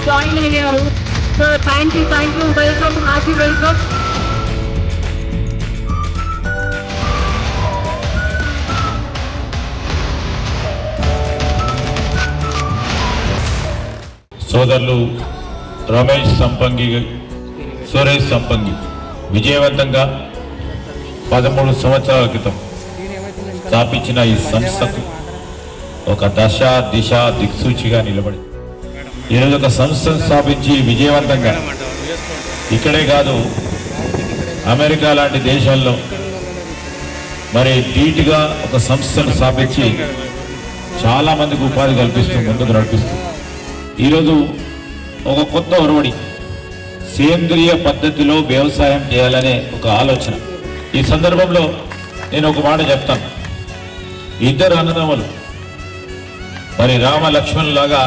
Join అయ్యారు. So thank you, welcome, hearty welcome. సోదరులు రమేష్ సంపంగి, సురేష్ సంపంగి విజయవంతంగా 13 సంవత్సరాల క్రితం స్థాపించిన ఈ సంస్థకు ఒక దశ దిశ దిక్సూచిగా నిలబడి ఈరోజు ఒక సంస్థను స్థాపించి విజయవంతంగా ఇక్కడే కాదు అమెరికా లాంటి దేశాల్లో మరి ధీటుగా ఒక సంస్థను స్థాపించి చాలామందికి ఉపాధి కల్పిస్తూ ముందుకు నడిపిస్తుంది. ఈరోజు ఒక కొత్త ఒరవడి సేంద్రియ పద్ధతిలో వ్యవసాయం చేయాలనే ఒక ఆలోచన. ఈ సందర్భంలో నేను ఒక మాట చెప్తాను. ఇద్దరు అన్నదమ్ములు మరి రామ లక్ష్మణులాగా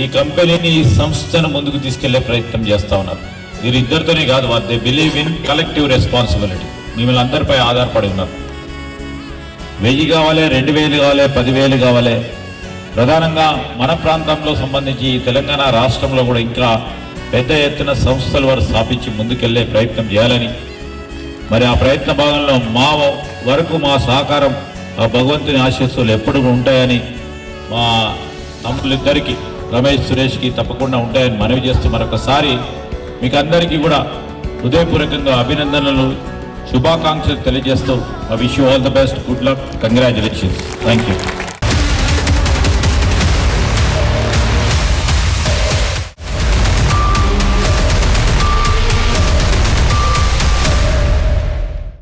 ఈ కంపెనీని, ఈ సంస్థను ముందుకు తీసుకెళ్లే ప్రయత్నం చేస్తూ ఉన్నారు. వీరిద్దరితోనే కాదు, they believe in collective responsibility. మిమ్మల్ని అందరిపై ఆధారపడి ఉన్నారు. 1000 కావాలి, 2000 కావాలి, 10,000 కావాలి. ప్రధానంగా మన ప్రాంతంలో సంబంధించి తెలంగాణ రాష్ట్రంలో కూడా ఇంకా పెద్ద ఎత్తున సంస్థలు వారు స్థాపించి ముందుకెళ్లే ప్రయత్నం చేయాలని, మరి ఆ ప్రయత్న భాగంలో మా వరకు మా సహకారం ఆ భగవంతుని ఆశీస్సులు ఎప్పుడు ఉంటాయని మా తమ్ముళ్ళిద్దరికీ రమేష్, సురేష్కి తప్పకుండా ఉంటాయని మనవి చేస్తూ మరొకసారి మీకు అందరికీ కూడా హృదయపూర్వకంగా అభినందనలు, శుభాకాంక్షలు తెలియజేస్తూ I wish you all the best, good luck, congratulations. Thank you.